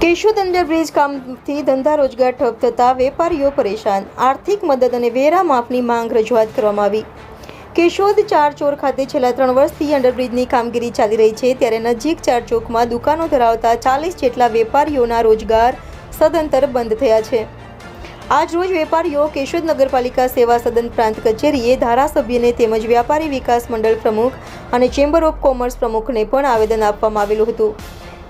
Keshod underbridge કામથી ધંધા રોજગાર ઠપ થતાં વેપારીઓ પરેશાન, આર્થિક મદદ અને વેરા માફની માંગ રજૂઆત કરવામાં આવી। કેશોદ ચારચોર ખાતે છેલ્લા 3 વર્ષથી અંડરબ્રિજની કામગીરી ચાલી રહી છે, ત્યારે નજીક ચારચોકમાં દુકાનો ધરાવતા 40 જેટલા વેપારીઓના રોજગાર સદંતર બંધ થયા છે। આજ રોજ વેપારીઓ કેશોદ નગરપાલિકા સેવા સદન પ્રાંત કચેરીએ ધારાસભ્યને તેમજ વ્યાપારી વિકાસ મંડળ પ્રમુખ અને ચેમ્બર ઓફ કોમર્સ પ્રમુખને પણ આવેદન આપવામાં આવેલું હતું,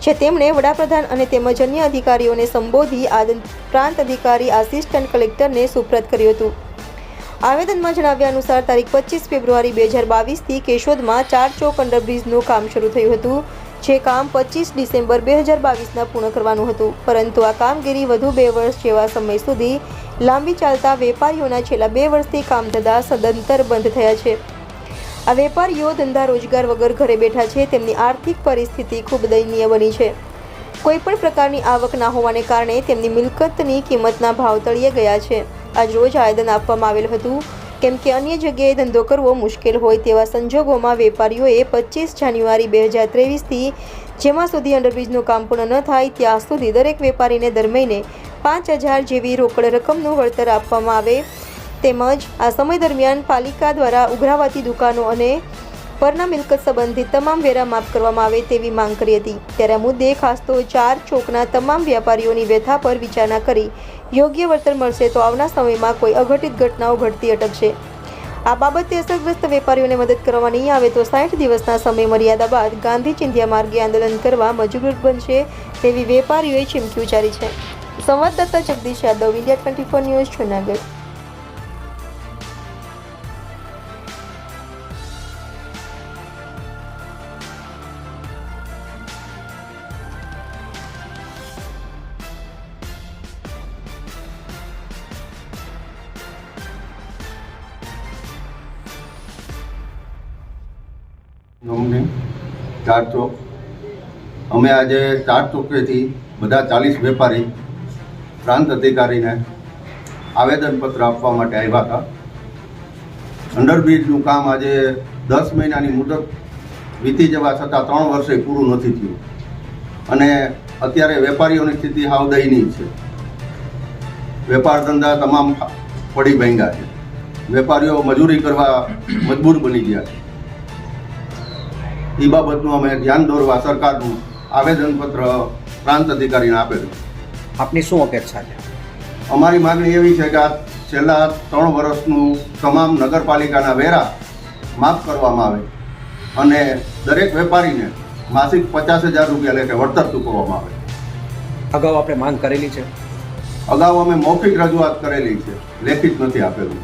જે તેમણે વડાપ્રધાન અને તેમજ અન્ય અધિકારીઓને સંબોધી પ્રાંત અધિકારી આસિસ્ટન્ટ કલેક્ટરને સુપ્રત કર્યું હતું। આવેદનમાં જણાવ્યા અનુસાર તારીખ 25 ફેબ્રુઆરી 2022થી કેશોદમાં ચારચોક અંડરબ્રિજનું કામ શરૂ થયું હતું, જે કામ 25 ડિસેમ્બર 2022ના પૂર્ણ કરવાનું હતું, પરંતુ આ કામગીરી વધુ 2 વર્ષ જેવા સમય સુધી લાંબી ચાલતા વેપારીઓના છેલ્લા 2 વર્ષથી કામ ધંધા સદંતર બંધ થયા છે। આ વેપારીઓ ધંધા રોજગાર વગર ઘરે બેઠા છે, તેમની આર્થિક પરિસ્થિતિ ખૂબ દયનીય બની છે। કોઈપણ પ્રકારની આવક ના હોવાને કારણે તેમની મિલકતની કિંમતના ભાવ તળિયે ગયા છે। આજ રોજ આવેદન આપવામાં આવેલ હતું, કેમ કે અન્ય જગ્યાએ ધંધો કરવો મુશ્કેલ હોય તેવા સંજોગોમાં વેપારીઓએ 25 જાન્યુઆરી 2023થી જેમાં સુધી અંડરબ્રિજનું કામ પૂર્ણ ન થાય ત્યાં સુધી દરેક વેપારીને દર મહિને 5000 જેવી રોકડ રકમનું વળતર આપવામાં આવે, તેમજ આ સમય દરમિયાન પાલિકા દ્વારા ઉઘરાવાતી દુકાનો અને પરના મિલકત સંબંધિત તમામ વેરા માફ કરવામાં આવે તેવી માંગ કરી હતી। ત્યારે આ મુદ્દે ખાસ તો ચારચોકના તમામ વેપારીઓની વ્યથા પર વિચારણા કરી યોગ્ય વળતર મળશે તો આવનાર સમયમાં કોઈ અઘટિત ઘટનાઓ ઘટતી અટકશે। આ બાબતે અસરગ્રસ્ત વેપારીઓને મદદ કરવા નહીં આવે તો 60 દિવસના સમય મર્યાદા બાદ ગાંધી ચિંધ્યા માર્ગે આંદોલન કરવા મજબૂર બનશે તેવી વેપારીઓએ ચીમકી ઉચ્ચારી છે। સંવાદદાતા જગદીશ યાદવ, ઇન્ડિયા 24 ન્યૂઝ, જૂનાગઢ। ચારચોક અમે આજે ચારચોકેથી બધા 40 વેપારી પ્રાંત અધિકારીને આવેદનપત્ર આપવા માટે આવ્યા હતા। અંડરબ્રિજનું કામ આજે 10 મહિનાની મુદત વીતી જવા છતાં 3 વર્ષે પૂરું નથી થયું અને અત્યારે વેપારીઓની સ્થિતિ હાવ દયનીય છે। વેપાર ધંધા તમામ પડી ભાંગ્યા છે, વેપારીઓ મજૂરી કરવા મજબૂર બની ગયા છે। એ બાબતનું અમે ધ્યાન દોરવા સરકારનું આવેદનપત્ર પ્રાંત અધિકારીને આપેલું। આપની શું અપેક્ષા છે? અમારી માગણી એવી છે કે આ છેલ્લા 3 વર્ષનું તમામ નગરપાલિકાના વેરા માફ કરવામાં આવે અને દરેક વેપારીને માસિક 50,000 રૂપિયા લેખે વળતર ચૂકવવામાં આવે। અગાઉ આપણે માંગ કરેલી છે? અગાઉ અમે મૌખિક રજૂઆત કરેલી છે, લેખિત નથી આપેલું।